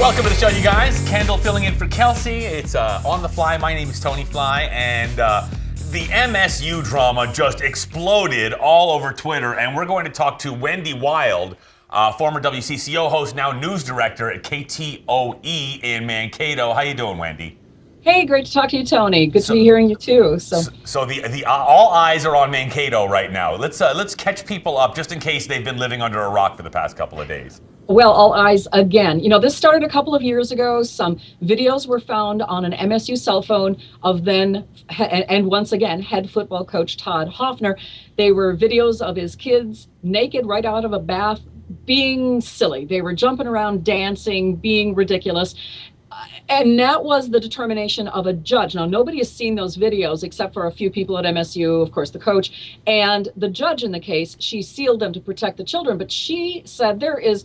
Welcome to the show, you guys. Kendall filling in for Kelsey. It's On the Fly. My name is Tony Fly, and the MSU drama just exploded all over Twitter, and we're going to talk to Wendy Wilde, former WCCO host, now news director at KTOE in Mankato. How you doing, Wendy? Hey, great to talk to you, Tony. Good to be hearing you too. So the all eyes are on Mankato right now. Let's catch people up just in case they've been living under a rock for the past couple of days. Well, all eyes again. You know, this started a couple of years ago. Some videos were found on an MSU cell phone of then, and once again, head football coach Todd Hoffner. They were videos of his kids naked right out of a bath, being silly. They were jumping around, dancing, being ridiculous. And that was the determination of a judge. Now, nobody has seen those videos except for a few people at MSU, of course, the coach. And the judge in the case, she sealed them to protect the children. But she said there is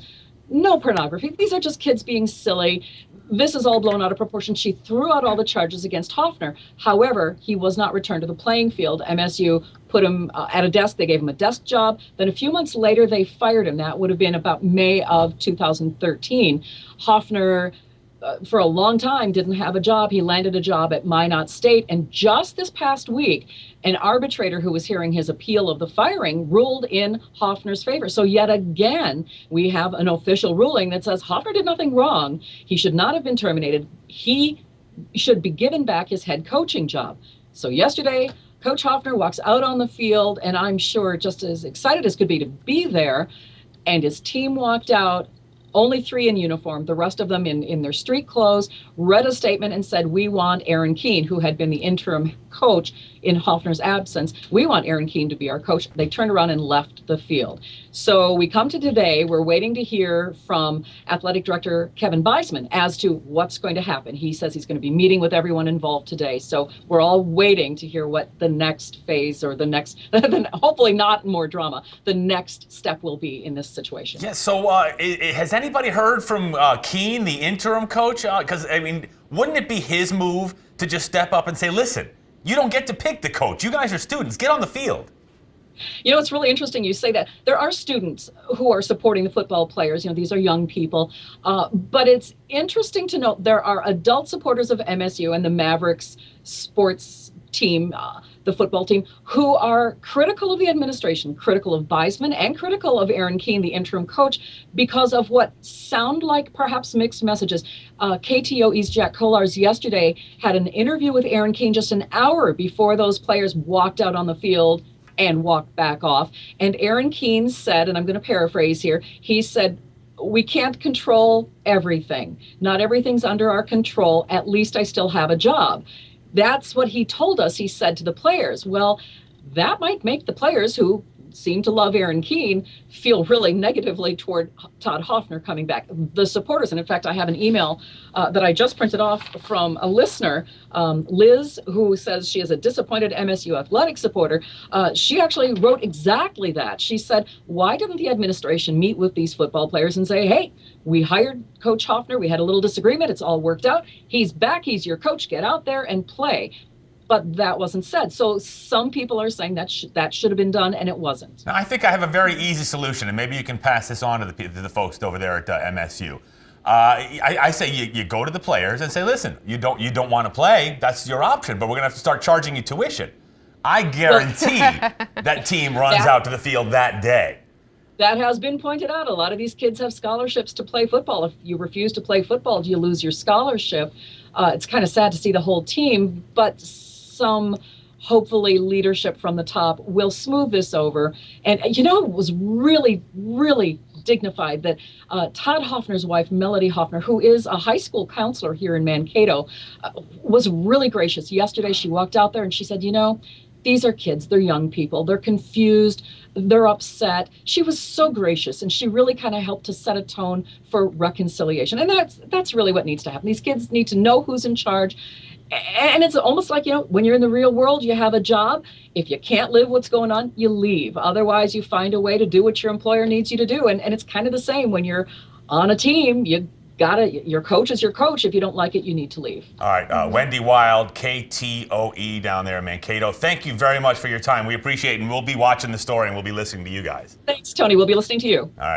no pornography. These are just kids being silly. This is all blown out of proportion. She threw out all the charges against Hoffner. However, he was not returned to the playing field. MSU put him at a desk. They gave him a desk job. Then a few months later, they fired him. That would have been about May of 2013. Hoffner, for a long time, didn't have a job. He landed a job at Minot State. And just this past week, an arbitrator who was hearing his appeal of the firing ruled in Hoffner's favor. So yet again, we have an official ruling that says Hoffner did nothing wrong. He should not have been terminated. He should be given back his head coaching job. So yesterday, Coach Hoffner walks out on the field, and I'm sure just as excited as could be to be there. And his team walked out. Only 3 in uniform, the rest of them in their street clothes, read a statement and said, we want Aaron Keene, who had been the interim coach in Hoffner's absence. We want Aaron Keene to be our coach. They turned around and left the field. So we come to today, we're waiting to hear from athletic director Kevin Beisman as to what's going to happen. He says he's going to be meeting with everyone involved today. So we're all waiting to hear what the next phase or the next, hopefully not more drama, the next step will be in this situation. Yeah, so has anybody heard from Keene, the interim coach? Because, I mean, wouldn't it be his move to just step up and say, listen, you don't get to pick the coach. You guys are students. Get on the field. You know, it's really interesting you say that. There are students who are supporting the football players. You know, these are young people. But it's interesting to note there are adult supporters of MSU and the Mavericks sports team, the football team, who are critical of the administration, critical of Beisman, and critical of Aaron Keene, the interim coach, because of what sound like perhaps mixed messages. KTOE's Jack Kolars yesterday had an interview with Aaron Keene just an hour before those players walked out on the field and walked back off. And Aaron Keene said, and I'm going to paraphrase here, he said, we can't control everything. Not everything's under our control. At least I still have a job. That's what he told us, he said to the players. Well, that might make the players who seem to love Aaron Keene feel really negatively toward Todd Hoffner coming back. The supporters, and in fact, I have an email that I just printed off from a listener, Liz, who says she is a disappointed MSU athletic supporter. She actually wrote exactly that. She said, why didn't the administration meet with these football players and say, hey, we hired Coach Hoffner, we had a little disagreement, it's all worked out, he's back, he's your coach, get out there and play. But that wasn't said. So some people are saying that that should have been done, and it wasn't. Now, I think I have a very easy solution, and maybe you can pass this on to the folks over there at MSU. I say you go to the players and say, listen, you don't want to play, that's your option, but we're going to have to start charging you tuition. I guarantee that team runs out to the field that day. That has been pointed out. A lot of these kids have scholarships to play football. If you refuse to play football, do you lose your scholarship? It's kind of sad to see the whole team, but some hopefully leadership from the top will smooth this over. And you know, it was really, really dignified that Todd Hoffner's wife, Melody Hoffner, who is a high school counselor here in Mankato, was really gracious. Yesterday, she walked out there and she said, you know, these are kids, they're young people, they're confused, they're upset. She was so gracious, and she really kind of helped to set a tone for reconciliation. And that's really what needs to happen. These kids need to know who's in charge. And it's almost like, you know, when you're in the real world, you have a job. If you can't live what's going on, you leave. Otherwise, you find a way to do what your employer needs you to do. And it's kind of the same when you're on a team. Your coach is your coach. If you don't like it, you need to leave. All right, Wendy Wilde, KTOE down there in Mankato. Thank you very much for your time. We appreciate it, and we'll be watching the story, and we'll be listening to you guys. Thanks, Tony. We'll be listening to you. All right.